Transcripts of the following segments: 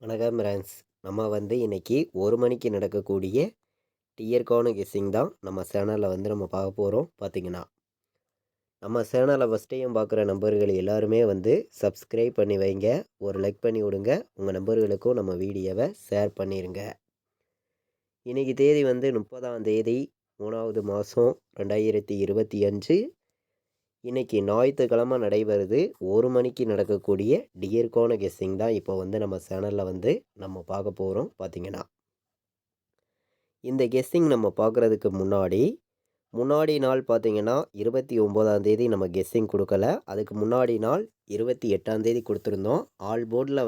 வணக்கம் ஃப்ரெண்ட்ஸ். நம்ம இன்னைக்கு 1 மணிக்கு நடக்கக்கூடிய டியர்கான கெஸ்ஸிங் தான் நம்ம சேனலில் நம்ம பார்க்க போகிறோம். பார்த்தீங்கன்னா நம்ம சேனலை ஃபஸ்ட் டைம் பார்க்குற நம்பர்கள் எல்லாருமே சப்ஸ்கிரைப் பண்ணி வைங்க, ஒரு லைக் பண்ணி விடுங்க, உங்கள் நம்பர்களுக்கும் நம்ம வீடியோவை ஷேர் பண்ணிடுங்க. இன்றைக்கி தேதி 30ஆம் தேதி 3வது மாதம் 2025. இன்றைக்கி ஞாயிற்றுக்கிழமை நடைபெறுது. 1 மணிக்கு நடக்கக்கூடிய டியர்கான கெஸ்ஸிங் தான் இப்போ நம்ம சேனலில் நம்ம பார்க்க போகிறோம். பார்த்தீங்கன்னா இந்த கெஸ்ஸிங் நம்ம பார்க்குறதுக்கு முன்னாடி நாள் பார்த்தீங்கன்னா 29ஆம் தேதி நம்ம கெஸ்ஸிங் கொடுக்கல. அதுக்கு முன்னாடி நாள் 28ஆம் தேதி கொடுத்துருந்தோம். ஆல் போர்டில்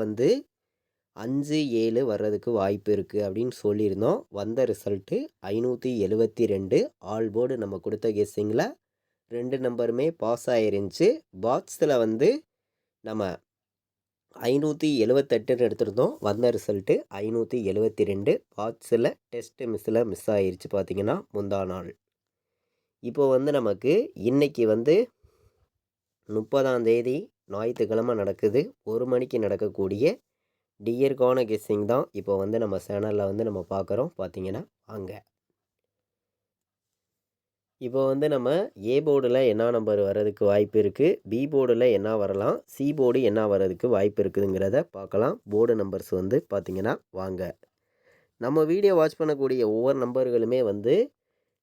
5-7 வர்றதுக்கு வாய்ப்பு இருக்குது அப்படின்னு சொல்லியிருந்தோம். வந்த ரிசல்ட்டு 572. ஆல் போர்டு நம்ம கொடுத்த கெஸ்ஸிங்கில் 2 நம்பருமே பாஸ் ஆயிருந்துச்சு. பாக்ஸில் நம்ம 578ன்னு எடுத்திருந்தோம். வந்த ரிசல்ட்டு 572. பாக்ஸில் டெஸ்ட்டு மிஸ் ஆயிருச்சு. பார்த்தீங்கன்னா முந்தா நாள். இப்போ நமக்கு இன்றைக்கி 30ஆம் தேதி ஞாயிற்றுக்கிழமை நடக்குது. 1 மணிக்கு நடக்கக்கூடிய டியர்கான கெஸ்ஸிங் தான் இப்போ நம்ம சேனலில் நம்ம பார்க்குறோம். பார்த்தீங்கன்னா அங்கே இப்போ நம்ம ஏ போர்டில் என்ன நம்பர் வர்றதுக்கு வாய்ப்பு இருக்குது, பி போர்டில் என்ன வரலாம், சி போர்டு என்ன வர்றதுக்கு வாய்ப்பு இருக்குதுங்கிறத பார்க்கலாம். போர்டு நம்பர்ஸ் பார்த்திங்கன்னா வாங்க. நம்ம வீடியோ வாட்ச் பண்ணக்கூடிய ஒவ்வொரு நம்பர்களுமே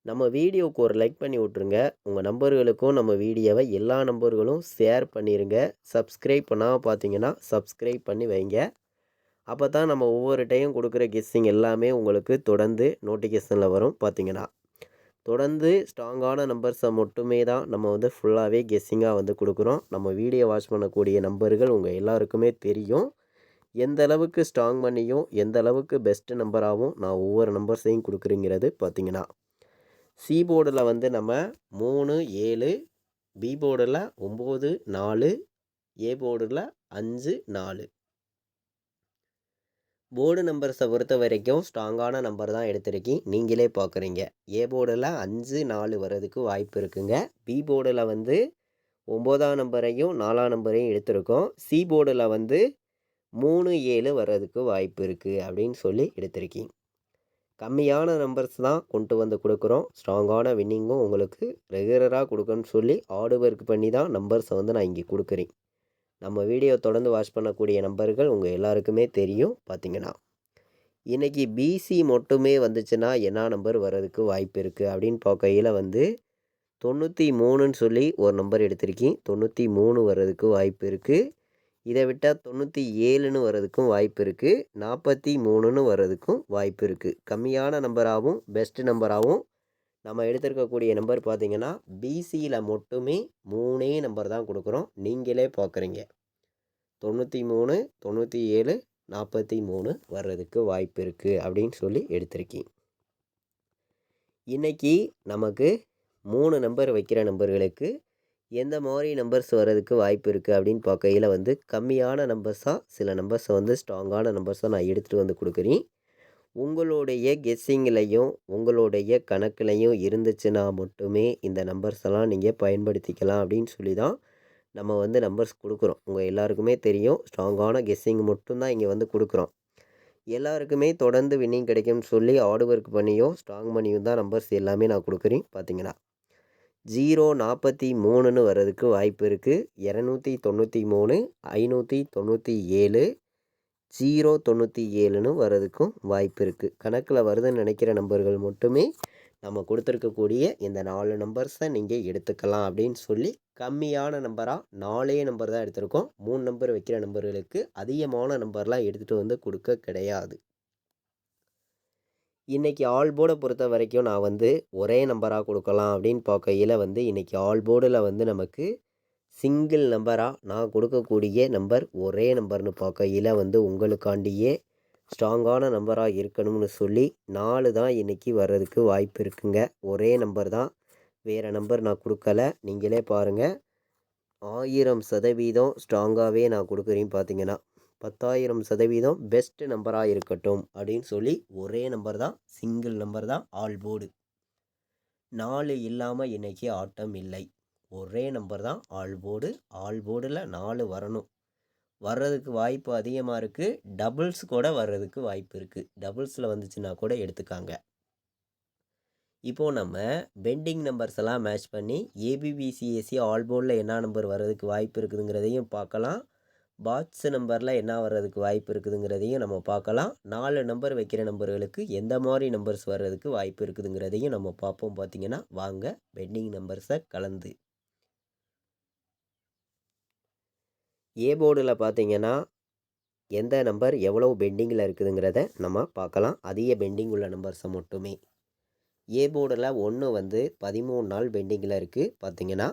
நம்ம வீடியோவுக்கு ஒரு லைக் பண்ணி விட்ருங்க. உங்கள் நம்பர்களுக்கும் நம்ம வீடியோவை எல்லா நம்பர்களும் ஷேர் பண்ணிடுங்க. சப்ஸ்கிரைப் பண்ணால் பார்த்தீங்கன்னா சப்ஸ்கிரைப் பண்ணி வைங்க. அப்போ தான் நம்ம ஒவ்வொரு டைம் கொடுக்குற கெஸ்ஸிங் எல்லாமே உங்களுக்கு தொடர்ந்து நோட்டிஃபிகேஷனில் வரும். பார்த்தீங்கன்னா தொடர்ந்து ஸ்ட்ராங்கான நம்பர்ஸை மட்டுமே தான் நம்ம ஃபுல்லாகவே கெஸ்ஸிங்காக கொடுக்குறோம். நம்ம வீடியோ வாட்ச் பண்ணக்கூடிய நம்பர்கள் உங்கள் எல்லாருக்குமே தெரியும். எந்த அளவுக்கு ஸ்ட்ராங் பண்ணியும் எந்த அளவுக்கு பெஸ்ட்டு நம்பராகவும் நான் ஒவ்வொரு நம்பர்ஸையும் கொடுக்குறேங்கிறது பார்த்தீங்கன்னா சி போர்டில் நம்ம 3-7, பி போர்டில் 9-4, ஏ போர்டில் 5-4. போர்டு நம்பர்ஸை பொறுத்த வரைக்கும் ஸ்ட்ராங்கான நம்பர் தான் எடுத்திருக்கேன். நீங்களே பார்க்குறீங்க. ஏ போர்டில் 5-4 வர்றதுக்கு வாய்ப்பு இருக்குங்க. பி போர்டில் 9ஆம் நம்பரையும் 4ஆம் நம்பரையும் எடுத்திருக்கோம். சி போர்டில் 3-7 வர்றதுக்கு வாய்ப்பு இருக்குது அப்படின்னு சொல்லி எடுத்திருக்கேன். கம்மியான நம்பர்ஸ் தான் கொண்டு கொடுக்குறோம். ஸ்ட்ராங்கான வின்னிங்கும் உங்களுக்கு ரெகுலராக கொடுக்கணும்னு சொல்லி ஹார்டு ஒர்க் பண்ணி தான் நம்பர்ஸை நான் இங்கே கொடுக்குறேன். நம்ம வீடியோ தொடர்ந்து வாட்ச் பண்ணக்கூடிய நம்பர்கள் உங்கள் எல்லாருக்குமே தெரியும். பார்த்தீங்கன்னா இன்றைக்கி பிசி மட்டுமே வந்துச்சுன்னா என்ன நம்பர் வர்றதுக்கு வாய்ப்பு இருக்குது அப்படின்னு பார்க்கையில் 93ன்னு சொல்லி ஒரு நம்பர் எடுத்திருக்கேன். 93 வர்றதுக்கு வாய்ப்பு இருக்குது. இதை விட்டால் 97ன்னு வர்றதுக்கும் வாய்ப்பு இருக்குது. 43ன்னு வர்றதுக்கும் வாய்ப்பு இருக்குது. கம்மியான நம்பராகவும் பெஸ்ட்டு நம்பராகவும் நம்ம எடுத்திருக்கக்கூடிய நம்பர் பார்த்திங்கன்னா பிசியில் மட்டுமே 3 நம்பர் தான் கொடுக்குறோம். நீங்களே பார்க்குறீங்க. 93, 97, 43 வர்றதுக்கு வாய்ப்பு இருக்குது அப்படின்னு சொல்லி எடுத்திருக்கேன். இன்றைக்கி நமக்கு 3 நம்பர் வைக்கிற நம்பர்களுக்கு எந்த மாதிரி நம்பர்ஸ் வர்றதுக்கு வாய்ப்பு இருக்குது அப்படின்னு பார்க்கையில் கம்மியான நம்பர்ஸாக சில நம்பர்ஸை ஸ்ட்ராங்கான நம்பர்ஸாக நான் எடுத்துகிட்டு கொடுக்குறேன். உங்களுடைய கெஸ்ஸிங்லையும் உங்களுடைய கணக்குலையும் இருந்துச்சுன்னா மட்டுமே இந்த நம்பர்ஸ் எல்லாம் நீங்கள் பயன்படுத்திக்கலாம் அப்படின்னு சொல்லி தான் நம்ம நம்பர்ஸ் கொடுக்குறோம். உங்கள் எல்லாருக்குமே தெரியும். ஸ்ட்ராங்கான கெஸ்ஸிங் மட்டும்தான் இங்கே கொடுக்குறோம். எல்லாருக்குமே தொடர்ந்து வின்னிங் கிடைக்கும்னு சொல்லி ஹார்டு ஒர்க் பண்ணியும் ஸ்ட்ராங் பண்ணியும் தான் நம்பர்ஸ் எல்லாமே நான் கொடுக்குறேன். பார்த்தீங்கன்னா 043ன்னு வர்றதுக்கு வாய்ப்பு இருக்குது. 293, 597, 097ன்னு வர்றதுக்கும் வாய்ப்பு இருக்குது. கணக்கில் வருதுன்னு நினைக்கிற நம்பர்கள் மட்டுமே நம்ம கொடுத்துருக்கக்கூடிய இந்த 4 நம்பர்ஸை நீங்கள் எடுத்துக்கலாம் அப்படின்னு சொல்லி கம்மியான நம்பராக 4 நம்பர் தான் எடுத்திருக்கோம். 3 நம்பர் வைக்கிற நம்பர்களுக்கு அதிகமான நம்பர்லாம் எடுத்துகிட்டு கொடுக்க கிடையாது. இன்றைக்கி ஆல் போர்டை பொறுத்த வரைக்கும் நான் ஒரே நம்பராக கொடுக்கலாம் அப்படின்னு பார்க்கையில் இன்றைக்கி ஆல் போர்டில் நமக்கு சிங்கிள் நம்பராக நான் கொடுக்கக்கூடிய நம்பர் ஒரே நம்பர்னு பார்க்கையில் உங்களுக்காண்டியே ஸ்ட்ராங்கான நம்பராக இருக்கணும்னு சொல்லி 4 தான் இன்றைக்கி வர்றதுக்கு வாய்ப்பு இருக்குங்க. ஒரே நம்பர் தான், வேறு நம்பர் நான் கொடுக்கல. நீங்களே பாருங்கள். 1000% ஸ்ட்ராங்காகவே நான் கொடுக்குறேன். பார்த்தீங்கன்னா 10,000% பெஸ்ட்டு நம்பராக இருக்கட்டும் அப்படின்னு சொல்லி ஒரே நம்பர் தான், சிங்கிள் நம்பர் தான் ஆல் போர்டு. 4 இல்லாமல் இன்றைக்கி ஆட்டம் இல்லை. ஒரே நம்பர் தான் ஆல் போர்டு. ஆல் போர்டில் 4 வரணும். வர்றதுக்கு வாய்ப்பு அதிகமாக இருக்குது. டபுள்ஸ் கூட வர்றதுக்கு வாய்ப்பு இருக்குது. டபுள்ஸில் வந்துச்சுன்னா கூட எடுத்துக்காங்க. இப்போது நம்ம பெண்டிங் நம்பர்ஸ் எல்லாம் மேட்ச் பண்ணி ஏபிபிசிஎஸ்சி ஆல் போர்டில் என்ன நம்பர் வர்றதுக்கு வாய்ப்பு இருக்குதுங்கிறதையும் பார்க்கலாம். பாட்ஸ் நம்பரில் என்ன வர்றதுக்கு வாய்ப்பு இருக்குதுங்கிறதையும் நம்ம பார்க்கலாம். 4 நம்பர் வைக்கிற நம்பர்களுக்கு எந்த மாதிரி நம்பர்ஸ் வர்றதுக்கு வாய்ப்பு இருக்குதுங்கிறதையும் நம்ம பார்ப்போம். பார்த்திங்கன்னா வாங்க பெண்டிங் நம்பர்ஸை கலந்து ஏ போர்டில் பார்த்திங்கன்னா எந்த நம்பர் எவ்வளோ பெண்டிங்கில் இருக்குதுங்கிறத நம்ம பார்க்கலாம். அதிக பெண்டிங் உள்ள நம்பர்ஸை மட்டுமே. ஏ போர்டில் 1 வந்து 13 நாள் பெண்டிங்கில் இருக்குது. பார்த்திங்கன்னா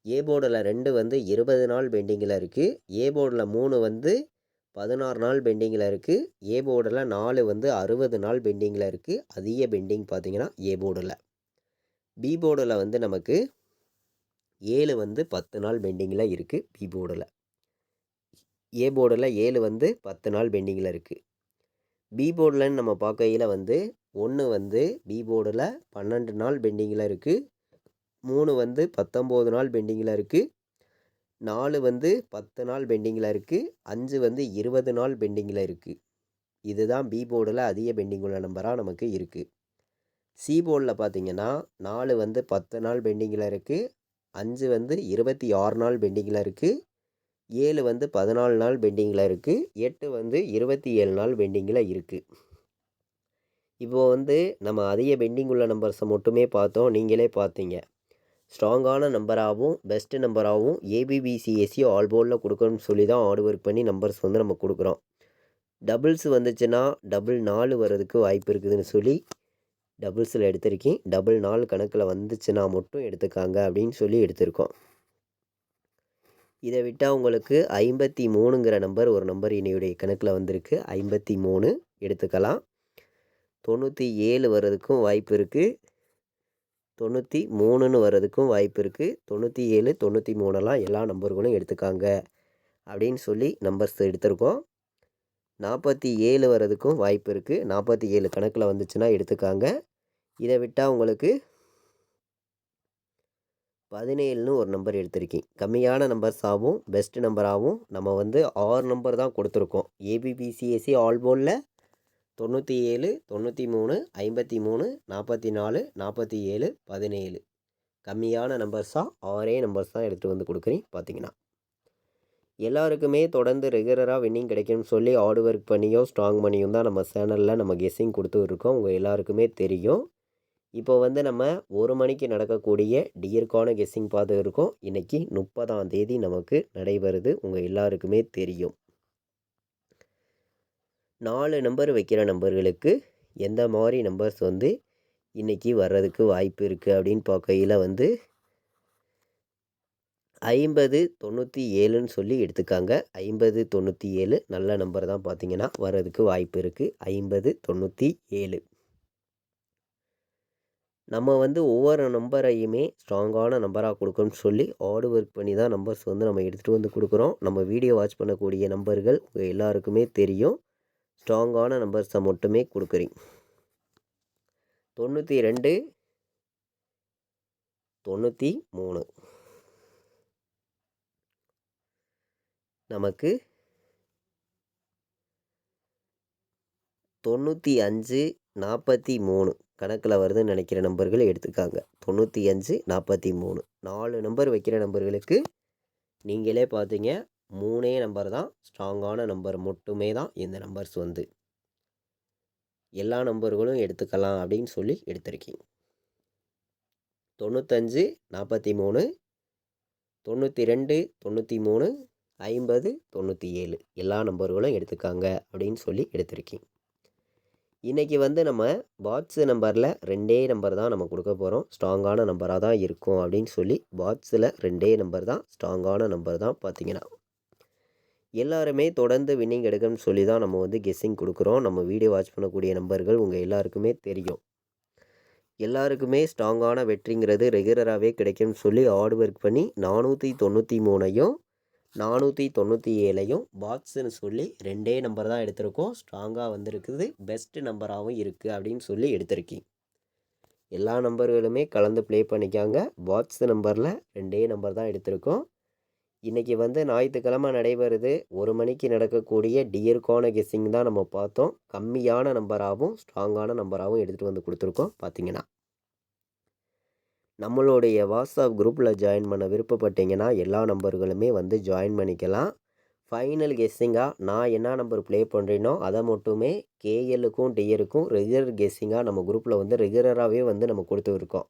ஏ போர்டில் 2 வந்து 20 நாள் பெண்டிங்கில் இருக்குது. ஏ போர்டில் 3 வந்து 16 நாள் பெண்டிங்கில் இருக்குது. ஏ போர்டில் 4 வந்து 60 நாள் பெண்டிங்கில் இருக்குது. அதிக பெண்டிங் பார்த்திங்கன்னா ஏ போர்டில். பி போர்டில் வந்து நமக்கு 7 வந்து 10 நாள் பெண்டிங்கில் இருக்குது. பி போர்டில். ஏ போர்டில் 7 வந்து 10 நாள் பெண்டிங்கில் இருக்குது. பி போர்டில்னு நம்ம பார்க்கையில் வந்து 1 வந்து பி போர்டில் 12 நாள் பெண்டிங்கில் இருக்குது. 3 வந்து 19 நாள் பெண்டிங்கில் இருக்குது. 4 வந்து 10 நாள் பெண்டிங்கில் இருக்குது. 5 வந்து 20 நாள் பெண்டிங்கில் இருக்குது. இதுதான் பி போர்டில் அதிக பெண்டிங் உள்ள நம்பராக நமக்கு இருக்குது. சி போர்டில் பார்த்திங்கன்னா 4 வந்து 10 நாள் பெண்டிங்கில் இருக்குது. 5 வந்து 26 நாள் பெண்டிங்கில் இருக்குது. 7 வந்து 14 நாள் பெண்டிங்கில் இருக்குது. 8 வந்து 27 நாள் பெண்டிங்கில் இருக்குது. இப்போது வந்து நம்ம அதிக பெண்டிங் உள்ள நம்பர்ஸை மட்டுமே பார்த்தோம். நீங்களே பார்த்தீங்க. ஸ்ட்ராங்கான நம்பராகவும் பெஸ்ட்டு நம்பராகவும் ஏபிபிசிஎஸ்சி ஆல் போர்டில் கொடுக்கணும்னு சொல்லி தான் ஹார்ட் ஒர்க் பண்ணி நம்பர்ஸ் வந்து நம்ம கொடுக்குறோம். டபுள்ஸ் வந்துச்சுன்னா டபுள் 4 வர்றதுக்கு வாய்ப்பு இருக்குதுன்னு சொல்லி டபுள்ஸில் எடுத்திருக்கேன். டபுள் 4 கணக்கில் வந்துச்சுன்னா மட்டும் எடுத்துக்காங்க அப்படின்னு சொல்லி எடுத்திருக்கோம். இதை விட்டால் உங்களுக்கு 53ங்கிற நம்பர் ஒரு நம்பர் என்னுடைய கணக்கில் வந்திருக்கு. 53 எடுத்துக்கலாம். 97 வர்றதுக்கும் வாய்ப்பு இருக்குது. 93ன்னு வர்றதுக்கும் வாய்ப்பு இருக்குது. 97 93 எல்லா நம்பர்களும் எடுத்துக்காங்க அப்படின்னு சொல்லி நம்பர்ஸ் எடுத்திருக்கோம். 47 வர்றதுக்கும் வாய்ப்பு இருக்குது. 47 கணக்கில் வந்துச்சுன்னா எடுத்துக்காங்க. இதை விட்டால் உங்களுக்கு 17ன்னு ஒரு நம்பர் எடுத்திருக்கேன். கம்மியான நம்பர்ஸாகவும் பெஸ்ட் நம்பராகவும் நம்ம வந்து 6 நம்பர் தான் கொடுத்துருக்கோம். ஏபிபிசிஎஸ்சி ஆல் போர்டில் 97 93 53 44 47 17 கம்மியான நம்பர்ஸாக 6 நம்பர்ஸ் தான் எடுத்துகிட்டு வந்து கொடுக்குறேன். பார்த்திங்கன்னா எல்லாருக்குமே தொடர்ந்து ரெகுலராக வின்னிங் கிடைக்கும்னு சொல்லி ஹார்ட் ஒர்க் பண்ணியும் ஸ்ட்ராங் பண்ணியும் தான் நம்ம சேனலில் நம்ம கெஸ்ஸிங் கொடுத்துருக்கோம். உங்கள் எல்லாருக்குமே தெரியும். இப்போ வந்து நம்ம 1 மணிக்கு நடக்கக்கூடிய டியருக்கான கெஸ்ஸிங் பார்த்து இருக்கோம். இன்றைக்கி 30ஆம் தேதி நமக்கு நடைபெறுது. உங்கள் எல்லாருக்குமே தெரியும். 4 நம்பர் வைக்கிற நம்பர்களுக்கு எந்த மாதிரி நம்பர்ஸ் வந்து இன்றைக்கி வர்றதுக்கு வாய்ப்பு இருக்குது அப்படின்னு பார்க்கையில் வந்து 50 97ன்னு சொல்லி எடுத்துக்காங்க. 50 97 நல்ல நம்பர் தான். பார்த்திங்கன்னா வர்றதுக்கு வாய்ப்பு இருக்குது. 50 97 நம்ம வந்து ஒவ்வொரு நம்பரையுமே ஸ்ட்ராங்கான நம்பராக கொடுக்கணும்னு சொல்லி ஹார்ட் ஒர்க் பண்ணி தான் நம்பர்ஸ் வந்து நம்ம எடுத்துகிட்டு வந்து கொடுக்குறோம். நம்ம வீடியோ வாட்ச் பண்ணக்கூடிய நம்பர்கள் உங்கள் எல்லாருக்குமே தெரியும். ஸ்ட்ராங்கான நம்பர்ஸை மட்டுமே கொடுக்குறீங்க. 92 93 நமக்கு 95 43 கணக்கில் வருதுன்னு நினைக்கிற நம்பர்கள் எடுத்துக்காங்க. 95 43 4 நம்பர் வைக்கிற நம்பர்களுக்கு நீங்களே பார்த்தீங்க 3 நம்பர் தான் ஸ்ட்ராங்கான நம்பர் மட்டுமே தான் இந்த நம்பர்ஸ் வந்து. எல்லா நம்பர்களும் எடுத்துக்கலாம் அப்படின்னு சொல்லி எடுத்திருக்கீங்க. 95 43 92 93 50 97 எல்லா நம்பர்களும் எடுத்துக்காங்க அப்படின்னு சொல்லி எடுத்திருக்கீங்க. இன்றைக்கி வந்து நம்ம பாட்ஸு நம்பரில் 2 நம்பர் தான் நம்ம கொடுக்க போகிறோம். ஸ்ட்ராங்கான நம்பராக தான் இருக்கும் அப்படின்னு சொல்லி பாட்ஸில் 2 நம்பர் தான் ஸ்ட்ராங்கான நம்பர் தான். பார்த்திங்கன்னா எல்லாருமே தொடர்ந்து வின்னிங் எடுக்கணும்னு சொல்லி தான் நம்ம வந்து கெஸ்ஸிங் கொடுக்குறோம். நம்ம வீடியோ வாட்ச் பண்ணக்கூடிய நம்பர்கள் உங்கள் எல்லாருக்குமே தெரியும். எல்லாருக்குமே ஸ்ட்ராங்கான வெற்றிங்கிறது ரெகுலராகவே கிடைக்கும்னு சொல்லி ஹார்ட் ஒர்க் பண்ணி 493ஐயும் 497ஐயும் பாட்ஸுன்னு சொல்லி 2 நம்பர் தான் எடுத்திருக்கோம். ஸ்ட்ராங்காக வந்திருக்குது. பெஸ்ட் நம்பராகவும் இருக்குது அப்படின்னு சொல்லி எடுத்திருக்கீங்க. எல்லா நம்பர்களுமே கலந்து ப்ளே பண்ணிக்காங்க. பாட்ஸ் நம்பரில் 2 நம்பர் தான் எடுத்திருக்கோம். இன்றைக்கி வந்து ஞாயிற்றுக்கிழமை நடைபெறுது. 1 மணிக்கு நடக்கக்கூடிய டியருக்கான கெஸ்ஸிங் தான் நம்ம பார்த்தோம். கம்மியான நம்பராகவும் ஸ்ட்ராங்கான நம்பராகவும் எடுத்துகிட்டு வந்து கொடுத்துருக்கோம் பார்த்தீங்கன்னா. நம்மளுடைய வாட்ஸ்அப் குரூப்பில் ஜாயின் பண்ண விருப்பப்பட்டீங்கன்னா எல்லா நம்பர்களுமே வந்து ஜாயின் பண்ணிக்கலாம். ஃபைனல் கெஸ்ஸிங்காக நான் என்ன நம்பர் ப்ளே பண்ணுறேனோ அதை மட்டுமே கேஎல்லுக்கும் டியருக்கும் ரெகுலர் கெஸ்ஸிங்காக நம்ம குரூப்பில் வந்து ரெகுலராகவே வந்து நம்ம கொடுத்துருக்கோம்.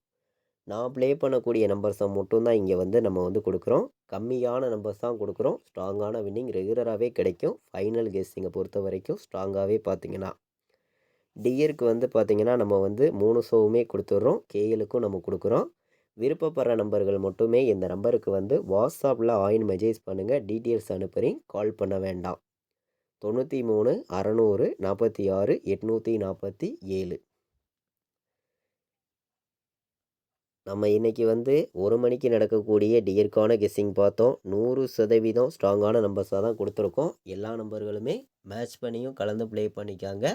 நான் ப்ளே பண்ணக்கூடிய நம்பர்ஸை மட்டும்தான் இங்கே வந்து நம்ம வந்து கொடுக்குறோம். கம்மியான நம்பர்ஸ் தான் கொடுக்குறோம். ஸ்ட்ராங்கான வின்னிங் ரெகுலராகவே கிடைக்கும். ஃபைனல் கெஸ்ஸிங்கை பொறுத்த வரைக்கும் ஸ்ட்ராங்காகவே பார்த்தீங்கன்னா டியருக்கு வந்து பார்த்திங்கன்னா நம்ம வந்து 3 ஷோவுமே கொடுத்துட்றோம். கேஎலுக்கும் நம்ம கொடுக்குறோம். விருப்பப்படுற நம்பர்கள் மட்டுமே இந்த நம்பருக்கு வந்து வாட்ஸ்அப்பில் ஆயின் மெசேஜ் பண்ணுங்கள். டீட்டெயில்ஸ் அனுப்புகிறேன். கால் பண்ண வேண்டாம். 93 600 46 847. நம்ம இன்றைக்கி வந்து 1 மணிக்கு நடக்கக்கூடிய டியருக்கான கெஸ்ஸிங் பார்த்தோம். 100% ஸ்ட்ராங்கான நம்பர்ஸாக தான் கொடுத்துருக்கோம். எல்லா நம்பர்களுமே மேட்ச் பண்ணியும் கலந்து ப்ளே பண்ணிக்காங்க.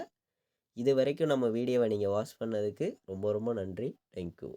இது வரைக்கும் நம்ம வீடியோவை நீங்கள் வாட்ச் பண்ணதுக்கு ரொம்ப ரொம்ப நன்றி. தேங்க்யூ.